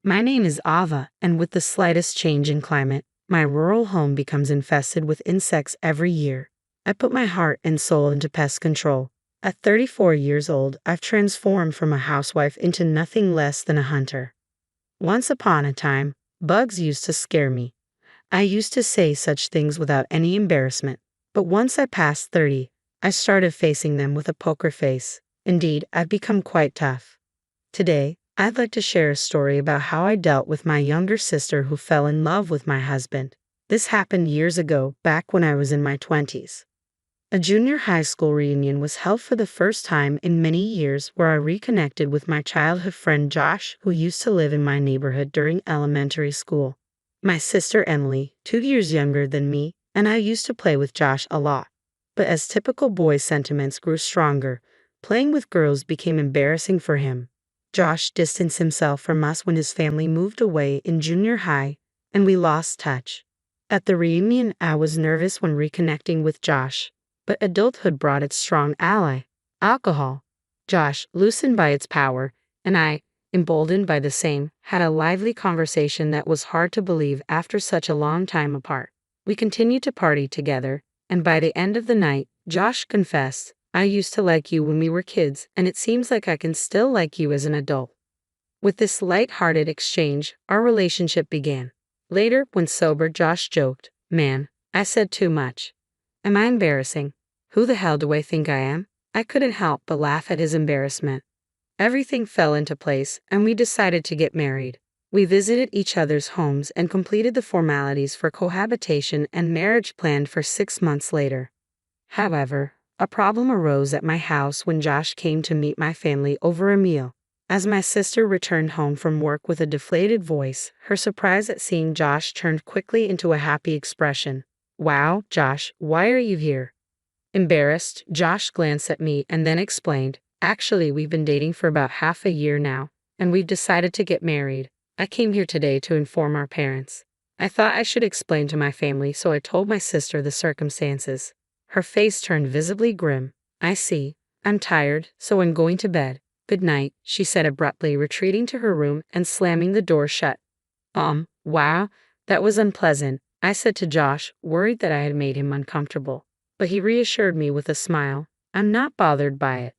My name is Ava, and with the slightest change in climate, my rural home becomes infested with insects every year. I put my heart and soul into pest control. At 34 years old, I've transformed from a housewife into nothing less than a hunter. Once upon a time, bugs used to scare me. I used to say such things without any embarrassment. But once I passed 30, I started facing them with a poker face. Indeed, I've become quite tough. Today, I'd like to share a story about how I dealt with my younger sister who fell in love with my husband. This happened years ago, back when I was in my 20s. A junior high school reunion was held for the first time in many years, where I reconnected with my childhood friend Josh, who used to live in my neighborhood during elementary school. My sister Emily, 2 years younger than me, and I used to play with Josh a lot. But as typical boy sentiments grew stronger, playing with girls became embarrassing for him. Josh distanced himself from us when his family moved away in junior high, and we lost touch. At the reunion, I was nervous when reconnecting with Josh, but adulthood brought its strong ally, alcohol. Josh, loosened by its power, and I, emboldened by the same, had a lively conversation that was hard to believe after such a long time apart. We continued to party together, and by the end of the night, Josh confessed, "I used to like you when we were kids, and it seems like I can still like you as an adult." With this light-hearted exchange, our relationship began. Later, when sober, Josh joked, "Man, I said too much. Am I embarrassing? Who the hell do I think I am?" I couldn't help but laugh at his embarrassment. Everything fell into place, and we decided to get married. We visited each other's homes and completed the formalities for cohabitation and marriage planned for 6 months later. However, a problem arose at my house when Josh came to meet my family over a meal. As my sister returned home from work with a deflated voice, her surprise at seeing Josh turned quickly into a happy expression. "Wow, Josh, why are you here?" Embarrassed, Josh glanced at me and then explained, "Actually, we've been dating for about half a year now, and we've decided to get married. I came here today to inform our parents." I thought I should explain to my family, so I told my sister the circumstances. Her face turned visibly grim. "I see. I'm tired, so I'm going to bed. Good night," she said abruptly, retreating to her room and slamming the door shut. Wow, that was unpleasant," I said to Josh, worried that I had made him uncomfortable. But he reassured me with a smile. "I'm not bothered by it."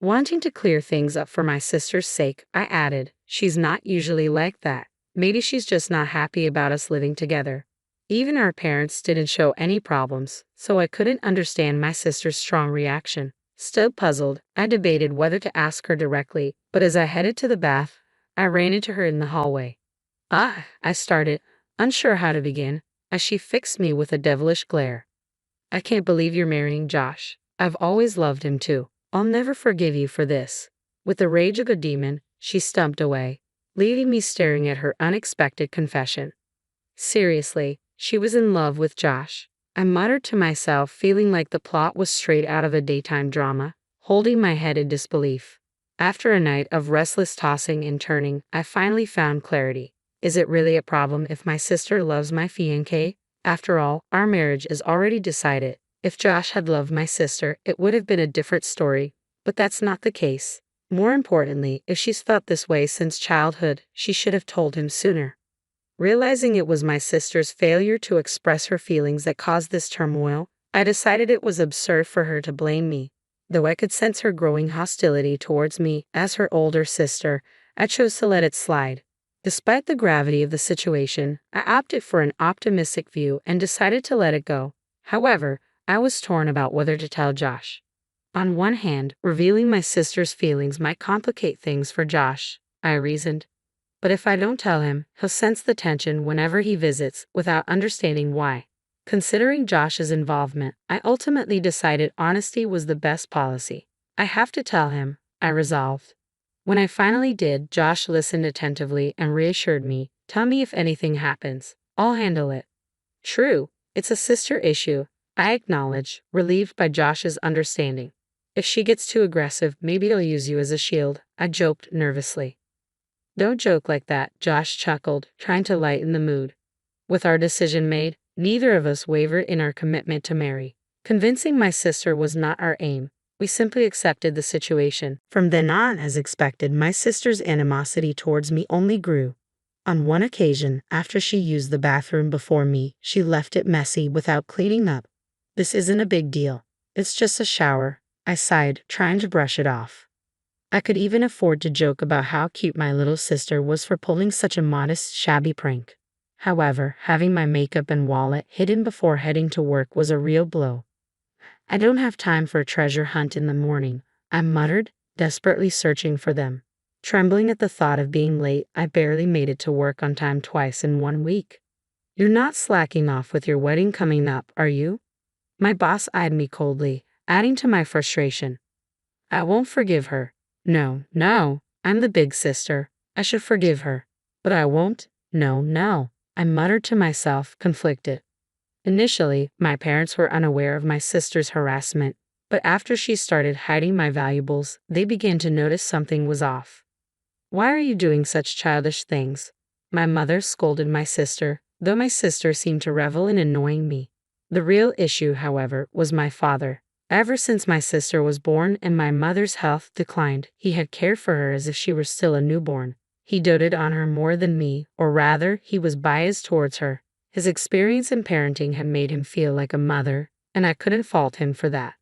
Wanting to clear things up for my sister's sake, I added, "She's not usually like that. Maybe she's just not happy about us living together." Even our parents didn't show any problems, so I couldn't understand my sister's strong reaction. Still puzzled, I debated whether to ask her directly, but as I headed to the bath, I ran into her in the hallway. I started, unsure how to begin, as she fixed me with a devilish glare. "I can't believe you're marrying Josh. I've always loved him too. I'll never forgive you for this." With the rage of a demon, she stumped away, leaving me staring at her unexpected confession. Seriously, she was in love with Josh. I muttered to myself, feeling like the plot was straight out of a daytime drama, holding my head in disbelief. After a night of restless tossing and turning, I finally found clarity. Is it really a problem if my sister loves my fiancé? After all, our marriage is already decided. If Josh had loved my sister, it would have been a different story. But that's not the case. More importantly, if she's felt this way since childhood, she should have told him sooner. Realizing it was my sister's failure to express her feelings that caused this turmoil, I decided it was absurd for her to blame me. Though I could sense her growing hostility towards me as her older sister, I chose to let it slide. Despite the gravity of the situation, I opted for an optimistic view and decided to let it go. However, I was torn about whether to tell Josh. On one hand, revealing my sister's feelings might complicate things for Josh, I reasoned. But if I don't tell him, he'll sense the tension whenever he visits without understanding why. Considering Josh's involvement, I ultimately decided honesty was the best policy. "I have to tell him," I resolved. When I finally did, Josh listened attentively and reassured me, "Tell me if anything happens. I'll handle it." "True, it's a sister issue," I acknowledged, relieved by Josh's understanding. "If she gets too aggressive, maybe I'll use you as a shield," I joked nervously. "Don't joke like that," Josh chuckled, trying to lighten the mood. With our decision made, neither of us wavered in our commitment to marry. Convincing my sister was not our aim. We simply accepted the situation. From then on, as expected, my sister's animosity towards me only grew. On one occasion, after she used the bathroom before me, she left it messy without cleaning up. This isn't a big deal. It's just a shower, I sighed, trying to brush it off. I could even afford to joke about how cute my little sister was for pulling such a modest, shabby prank. However, having my makeup and wallet hidden before heading to work was a real blow. I don't have time for a treasure hunt in the morning, I muttered, desperately searching for them. Trembling at the thought of being late, I barely made it to work on time twice in 1 week. You're not slacking off with your wedding coming up, are you? My boss eyed me coldly, adding to my frustration. I won't forgive her. No, I'm the big sister. I should forgive her. But I won't. No, I muttered to myself, conflicted. Initially, my parents were unaware of my sister's harassment, but after she started hiding my valuables, they began to notice something was off. Why are you doing such childish things? My mother scolded my sister, though my sister seemed to revel in annoying me. The real issue, however, was my father. Ever since my sister was born and my mother's health declined, he had cared for her as if she were still a newborn. He doted on her more than me, or rather, he was biased towards her. His experience in parenting had made him feel like a mother, and I couldn't fault him for that.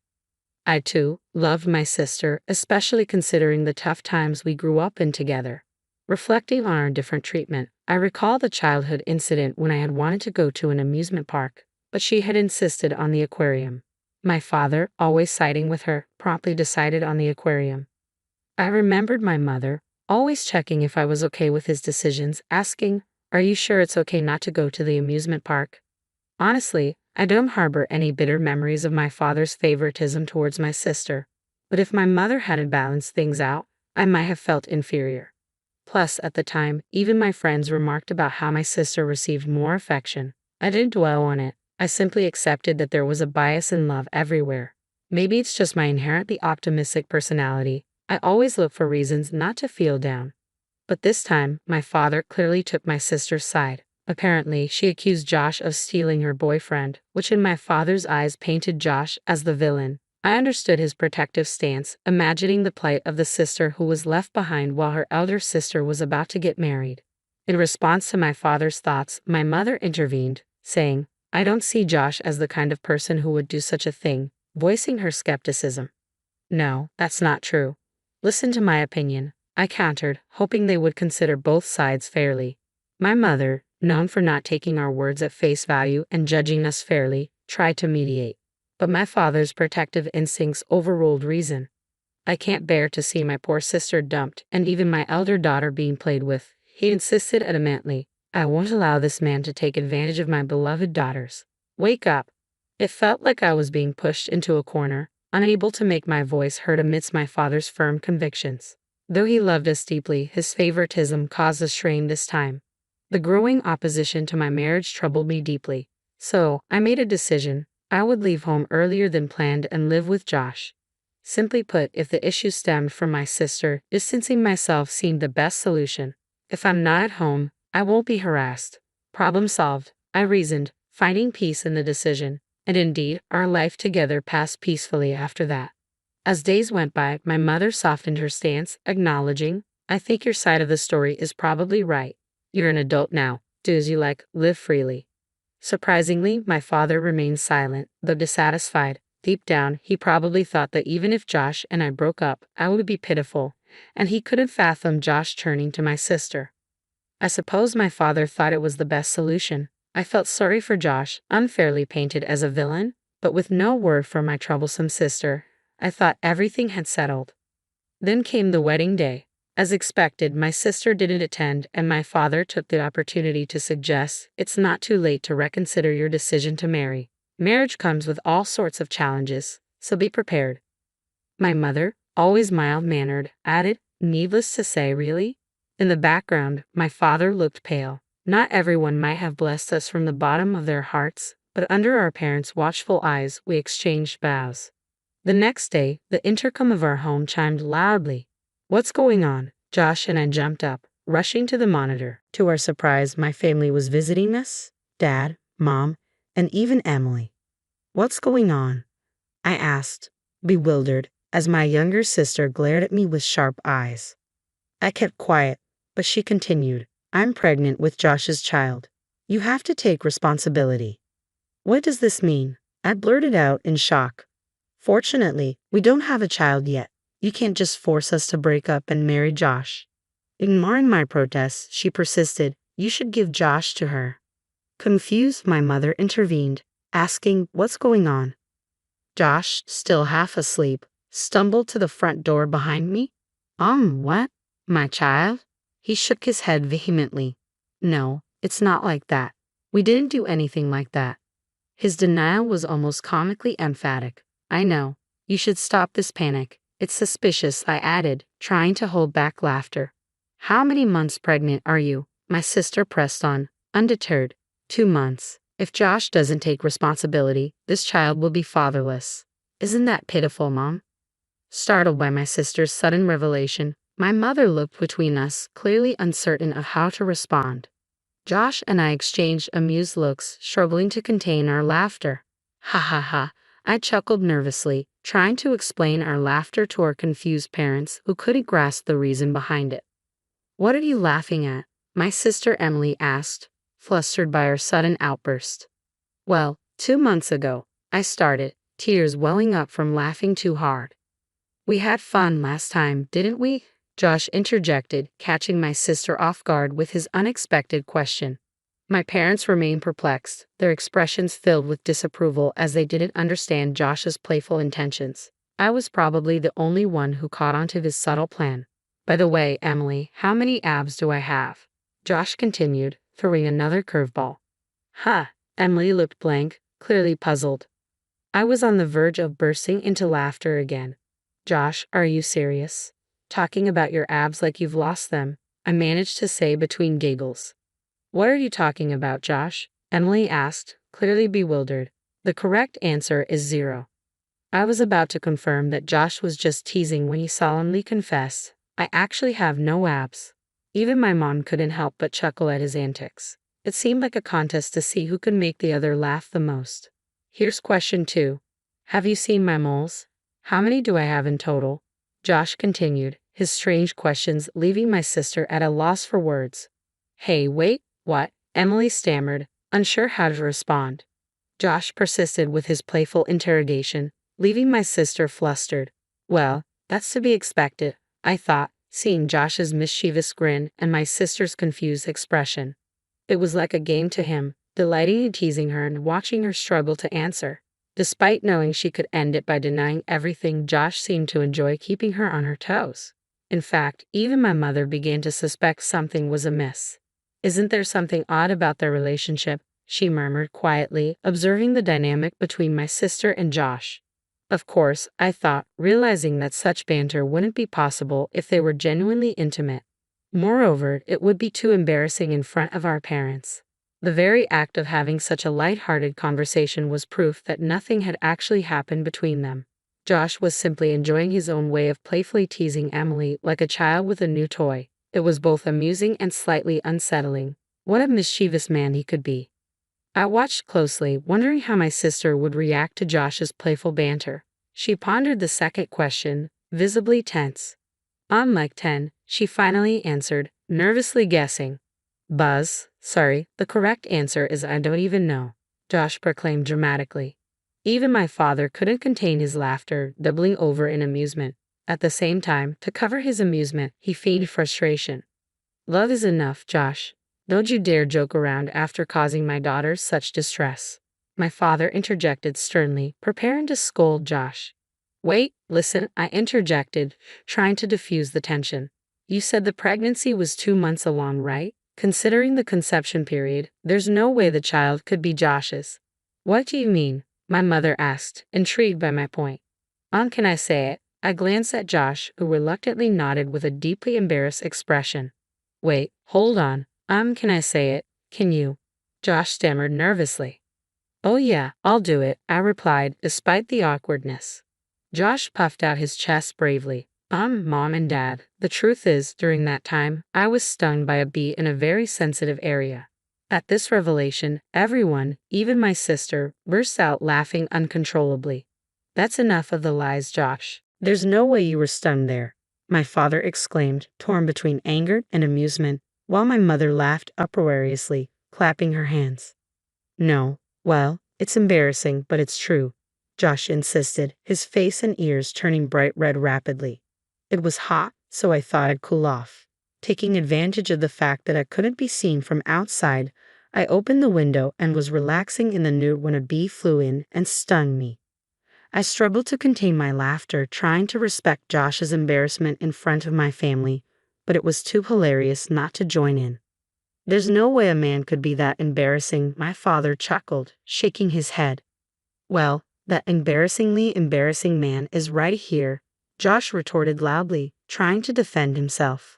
I, too, loved my sister, especially considering the tough times we grew up in together. Reflecting on our different treatment, I recall the childhood incident when I had wanted to go to an amusement park, but she had insisted on the aquarium. My father, always siding with her, promptly decided on the aquarium. I remembered my mother, always checking if I was okay with his decisions, asking, "Are you sure it's okay not to go to the amusement park?" Honestly, I don't harbor any bitter memories of my father's favoritism towards my sister, but if my mother hadn't balanced things out, I might have felt inferior. Plus, at the time, even my friends remarked about how my sister received more affection. I didn't dwell on it. I simply accepted that there was a bias in love everywhere. Maybe it's just my inherently optimistic personality. I always look for reasons not to feel down. But this time, my father clearly took my sister's side. Apparently, she accused Josh of stealing her boyfriend, which in my father's eyes painted Josh as the villain. I understood his protective stance, imagining the plight of the sister who was left behind while her elder sister was about to get married. In response to my father's thoughts, my mother intervened, saying, "I don't see Josh as the kind of person who would do such a thing," voicing her skepticism. "No, that's not true. Listen to my opinion," I countered, hoping they would consider both sides fairly. My mother, known for not taking our words at face value and judging us fairly, tried to mediate. But my father's protective instincts overruled reason. I can't bear to see my poor sister dumped and even my elder daughter being played with, he insisted adamantly. I won't allow this man to take advantage of my beloved daughters. Wake up. It felt like I was being pushed into a corner, unable to make my voice heard amidst my father's firm convictions. Though he loved us deeply, his favoritism caused a strain this time. The growing opposition to my marriage troubled me deeply. So, I made a decision. I would leave home earlier than planned and live with Josh. Simply put, if the issue stemmed from my sister, distancing myself seemed the best solution. If I'm not at home, I won't be harassed. Problem solved, I reasoned, finding peace in the decision. And indeed, our life together passed peacefully after that. As days went by, my mother softened her stance, acknowledging, "I think your side of the story is probably right. You're an adult now. Do as you like, live freely." Surprisingly, my father remained silent, though dissatisfied. Deep down, he probably thought that even if Josh and I broke up, I would be pitiful, and he couldn't fathom Josh turning to my sister. I suppose my father thought it was the best solution. I felt sorry for Josh, unfairly painted as a villain, but with no word from my troublesome sister, I thought everything had settled. Then came the wedding day. As expected, my sister didn't attend, and my father took the opportunity to suggest, "It's not too late to reconsider your decision to marry. Marriage comes with all sorts of challenges, so be prepared." My mother, always mild-mannered, added, "Needless to say, really?" In the background, my father looked pale. Not everyone might have blessed us from the bottom of their hearts, but under our parents' watchful eyes, we exchanged vows. The next day, the intercom of our home chimed loudly. "What's going on?" Josh and I jumped up, rushing to the monitor. To our surprise, my family was visiting us, Dad, Mom, and even Emily. "What's going on?" I asked, bewildered, as my younger sister glared at me with sharp eyes. I kept quiet, but she continued, I'm pregnant with Josh's child. You have to take responsibility. What does this mean? I blurted out in shock. Fortunately, we don't have a child yet. You can't just force us to break up and marry Josh. Ignoring my protests, she persisted, you should give Josh to her. Confused, my mother intervened, asking, what's going on? Josh, still half asleep, stumbled to the front door behind me. What? My child? He shook his head vehemently. No, it's not like that. We didn't do anything like that. His denial was almost comically emphatic. I know. You should stop this panic. It's suspicious, I added, trying to hold back laughter. How many months pregnant are you? My sister pressed on, undeterred. 2 months. If Josh doesn't take responsibility, this child will be fatherless. Isn't that pitiful, Mom? Startled by my sister's sudden revelation, my mother looked between us, clearly uncertain of how to respond. Josh and I exchanged amused looks, struggling to contain our laughter. Ha ha ha, I chuckled nervously, trying to explain our laughter to our confused parents who couldn't grasp the reason behind it. What are you laughing at? My sister Emily asked, flustered by our sudden outburst. Well, 2 months ago, I started, tears welling up from laughing too hard. We had fun last time, didn't we? Josh interjected, catching my sister off guard with his unexpected question. My parents remained perplexed, their expressions filled with disapproval as they didn't understand Josh's playful intentions. I was probably the only one who caught on to his subtle plan. By the way, Emily, how many abs do I have? Josh continued, throwing another curveball. Emily looked blank, clearly puzzled. I was on the verge of bursting into laughter again. Josh, are you serious? Talking about your abs like you've lost them, I managed to say between giggles. What are you talking about, Josh? Emily asked, clearly bewildered. The correct answer is 0. I was about to confirm that Josh was just teasing when he solemnly confessed, I actually have no abs. Even my mom couldn't help but chuckle at his antics. It seemed like a contest to see who could make the other laugh the most. Here's question 2. Have you seen my moles? How many do I have in total? Josh continued, his strange questions leaving my sister at a loss for words. Hey, wait, what? Emily stammered, unsure how to respond. Josh persisted with his playful interrogation, leaving my sister flustered. Well, that's to be expected, I thought, seeing Josh's mischievous grin and my sister's confused expression. It was like a game to him, delighting in teasing her and watching her struggle to answer. Despite knowing she could end it by denying everything, Josh seemed to enjoy keeping her on her toes. In fact, even my mother began to suspect something was amiss. Isn't there something odd about their relationship? She murmured quietly, observing the dynamic between my sister and Josh. Of course, I thought, realizing that such banter wouldn't be possible if they were genuinely intimate. Moreover, it would be too embarrassing in front of our parents. The very act of having such a light-hearted conversation was proof that nothing had actually happened between them. Josh was simply enjoying his own way of playfully teasing Emily like a child with a new toy. It was both amusing and slightly unsettling. What a mischievous man he could be. I watched closely, wondering how my sister would react to Josh's playful banter. She pondered the second question, visibly tense. On like 10, she finally answered, nervously guessing. Buzz, sorry, the correct answer is I don't even know, Josh proclaimed dramatically. Even my father couldn't contain his laughter, doubling over in amusement. At the same time, to cover his amusement, he feigned frustration. Love is enough, Josh. Don't you dare joke around after causing my daughter such distress. My father interjected sternly, preparing to scold Josh. Wait, listen, I interjected, trying to diffuse the tension. You said the pregnancy was 2 months along, right? Considering the conception period, there's no way the child could be Josh's. What do you mean? My mother asked, intrigued by my point. Can I say it? I glanced at Josh, who reluctantly nodded with a deeply embarrassed expression. Wait, hold on. Can I say it? Can you? Josh stammered nervously. Oh yeah, I'll do it, I replied, despite the awkwardness. Josh puffed out his chest bravely. Mom and Dad, the truth is, during that time, I was stung by a bee in a very sensitive area. At this revelation, everyone, even my sister, burst out laughing uncontrollably. That's enough of the lies, Josh. There's no way you were stung there, my father exclaimed, torn between anger and amusement. while my mother laughed uproariously, clapping her hands. No, well, it's embarrassing, but it's true, Josh insisted, his face and ears turning bright red rapidly. It was hot, so I thought I'd cool off. Taking advantage of the fact that I couldn't be seen from outside, I opened the window and was relaxing in the nude when a bee flew in and stung me. I struggled to contain my laughter, trying to respect Josh's embarrassment in front of my family, but it was too hilarious not to join in. There's no way a man could be that embarrassing, my father chuckled, shaking his head. Well, that embarrassingly embarrassing man is right here, Josh retorted loudly, trying to defend himself.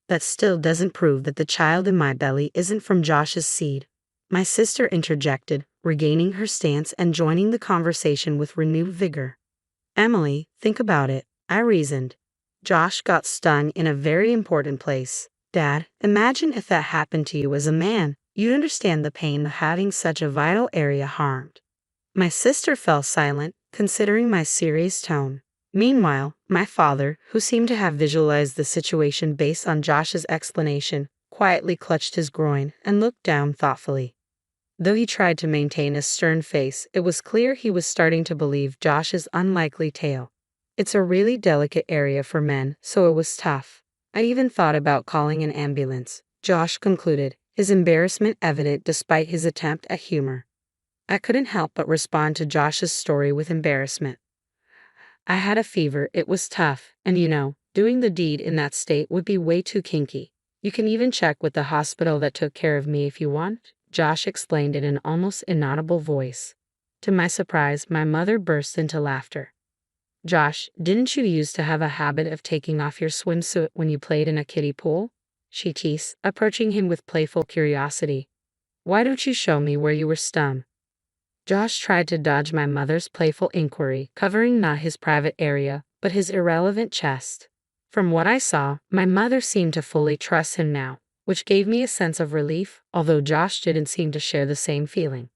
That still doesn't prove that the child in my belly isn't from Josh's seed, my sister interjected, regaining her stance and joining the conversation with renewed vigor. Emily, think about it, I reasoned. Josh got stung in a very important place. Dad, imagine if that happened to you as a man. You'd understand the pain of having such a vital area harmed. My sister fell silent, considering my serious tone. Meanwhile, my father, who seemed to have visualized the situation based on Josh's explanation, quietly clutched his groin and looked down thoughtfully. Though he tried to maintain a stern face, it was clear he was starting to believe Josh's unlikely tale. It's a really delicate area for men, so it was tough. I even thought about calling an ambulance, Josh concluded, his embarrassment evident despite his attempt at humor. I couldn't help but respond to Josh's story with embarrassment. I had a fever, it was tough, and doing the deed in that state would be way too kinky. You can even check with the hospital that took care of me if you want, Josh explained in an almost inaudible voice. To my surprise, my mother burst into laughter. Josh, didn't you used to have a habit of taking off your swimsuit when you played in a kiddie pool? She teased, approaching him with playful curiosity. Why don't you show me where you were stung? Josh tried to dodge my mother's playful inquiry, covering not his private area, but his irrelevant chest. From what I saw, my mother seemed to fully trust him now, which gave me a sense of relief, although Josh didn't seem to share the same feeling.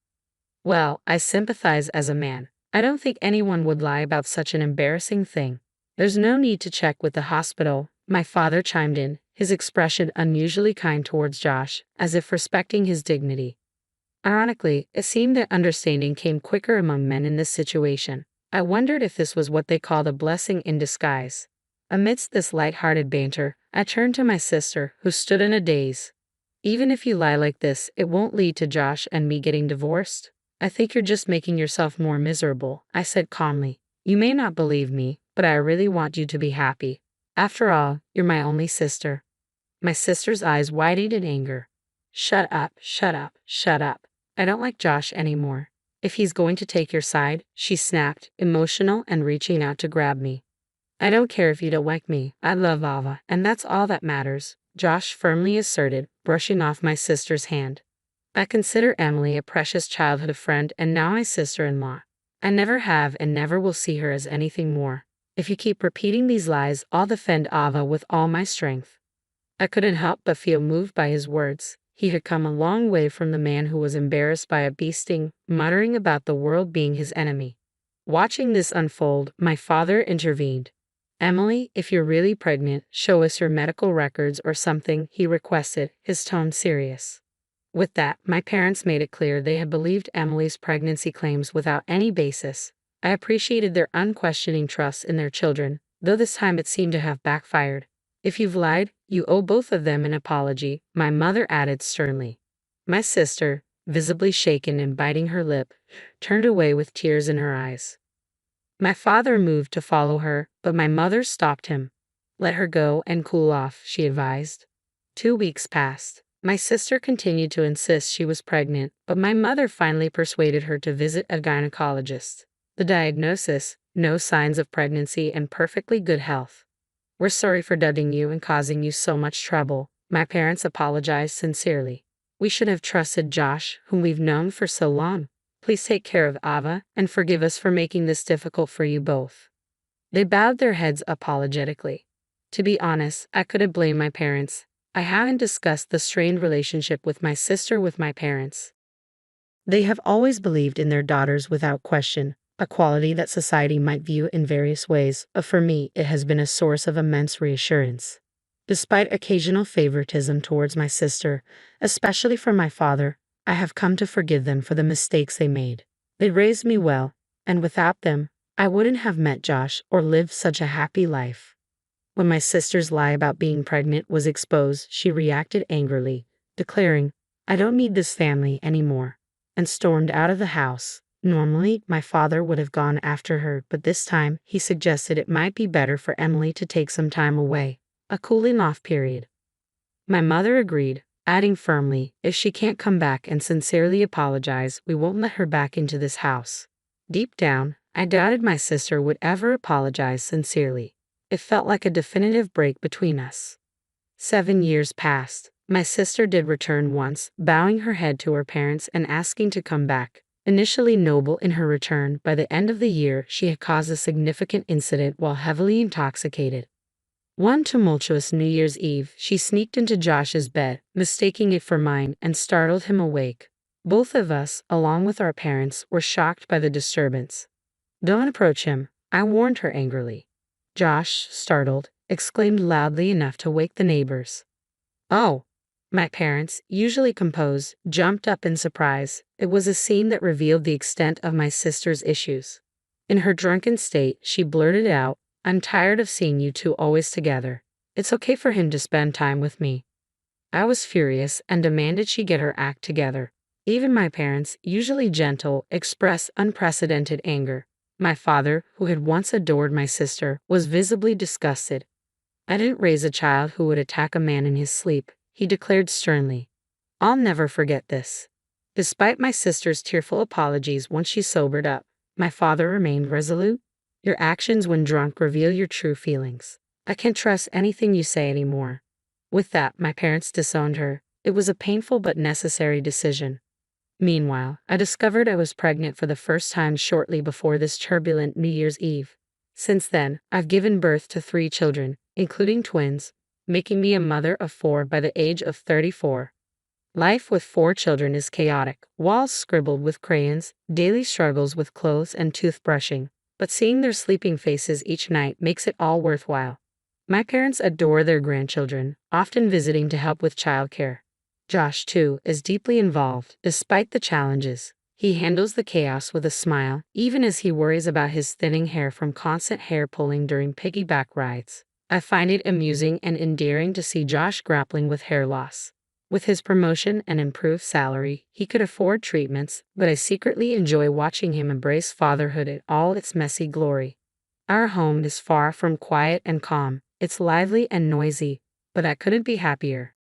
Well, I sympathize as a man. I don't think anyone would lie about such an embarrassing thing. There's no need to check with the hospital, my father chimed in, his expression unusually kind towards Josh, as if respecting his dignity. Ironically, it seemed that understanding came quicker among men in this situation. I wondered if this was what they called a blessing in disguise. Amidst this light-hearted banter, I turned to my sister, who stood in a daze. Even if you lie like this, it won't lead to Josh and me getting divorced. I think you're just making yourself more miserable, I said calmly. You may not believe me, but I really want you to be happy. After all, you're my only sister. My sister's eyes widened in anger. Shut up, shut up, shut up. I don't like Josh anymore. If he's going to take your side, she snapped, emotional and reaching out to grab me. I don't care if you don't like me. I love Ava, and that's all that matters, Josh firmly asserted, brushing off my sister's hand. I consider Emily a precious childhood friend and now my sister-in-law. I never have and never will see her as anything more. If you keep repeating these lies, I'll defend Ava with all my strength. I couldn't help but feel moved by his words. He had come a long way from the man who was embarrassed by a bee sting, muttering about the world being his enemy. Watching this unfold, my father intervened. Emily, if you're really pregnant, show us your medical records or something, he requested, his tone serious. With that, my parents made it clear they had believed Emily's pregnancy claims without any basis. I appreciated their unquestioning trust in their children, though this time it seemed to have backfired. If you've lied, you owe both of them an apology, my mother added sternly. My sister, visibly shaken and biting her lip, turned away with tears in her eyes. My father moved to follow her, but my mother stopped him. Let her go and cool off, she advised. 2 weeks passed. My sister continued to insist she was pregnant, but my mother finally persuaded her to visit a gynecologist. The diagnosis: no signs of pregnancy and perfectly good health. We're sorry for dudding you and causing you so much trouble, my parents apologized sincerely. We should have trusted Josh, whom we've known for so long. Please take care of Ava, and forgive us for making this difficult for you both. They bowed their heads apologetically. To be honest, I couldn't blame my parents. I haven't discussed the strained relationship with my sister with my parents. They have always believed in their daughters without question, a quality that society might view in various ways, but for me it has been a source of immense reassurance. Despite occasional favoritism towards my sister, especially from my father, I have come to forgive them for the mistakes they made. They raised me well, and without them, I wouldn't have met Josh or lived such a happy life. When my sister's lie about being pregnant was exposed, she reacted angrily, declaring, "I don't need this family anymore," and stormed out of the house. Normally, my father would have gone after her, but this time he suggested it might be better for Emily to take some time away, a cooling off period. My mother agreed, adding firmly, "If she can't come back and sincerely apologize, we won't let her back into this house." Deep down, I doubted my sister would ever apologize sincerely. It felt like a definitive break between us. 7 years passed. My sister did return once, bowing her head to her parents and asking to come back. Initially noble in her return, by the end of the year she had caused a significant incident while heavily intoxicated. One tumultuous New Year's Eve, she sneaked into Josh's bed, mistaking it for mine, and startled him awake. Both of us, along with our parents, were shocked by the disturbance. "Don't approach him," I warned her angrily. Josh, startled, exclaimed loudly enough to wake the neighbors. "Oh!" My parents, usually composed, jumped up in surprise. It was a scene that revealed the extent of my sister's issues. In her drunken state, she blurted out, "I'm tired of seeing you two always together. It's okay for him to spend time with me." I was furious and demanded she get her act together. Even my parents, usually gentle, expressed unprecedented anger. My father, who had once adored my sister, was visibly disgusted. "I didn't raise a child who would attack a man in his sleep," he declared sternly. "I'll never forget this." Despite my sister's tearful apologies once she sobered up, my father remained resolute. "Your actions when drunk reveal your true feelings. I can't trust anything you say anymore." With that, my parents disowned her. It was a painful but necessary decision. Meanwhile, I discovered I was pregnant for the first time shortly before this turbulent New Year's Eve. Since then, I've given birth to 3 children, including twins, making me a mother of 4 by the age of 34. Life with 4 children is chaotic, walls scribbled with crayons, daily struggles with clothes and toothbrushing, but seeing their sleeping faces each night makes it all worthwhile. My parents adore their grandchildren, often visiting to help with childcare. Josh, too, is deeply involved, despite the challenges. He handles the chaos with a smile, even as he worries about his thinning hair from constant hair pulling during piggyback rides. I find it amusing and endearing to see Josh grappling with hair loss. With his promotion and improved salary, he could afford treatments, but I secretly enjoy watching him embrace fatherhood in all its messy glory. Our home is far from quiet and calm. It's lively and noisy, but I couldn't be happier.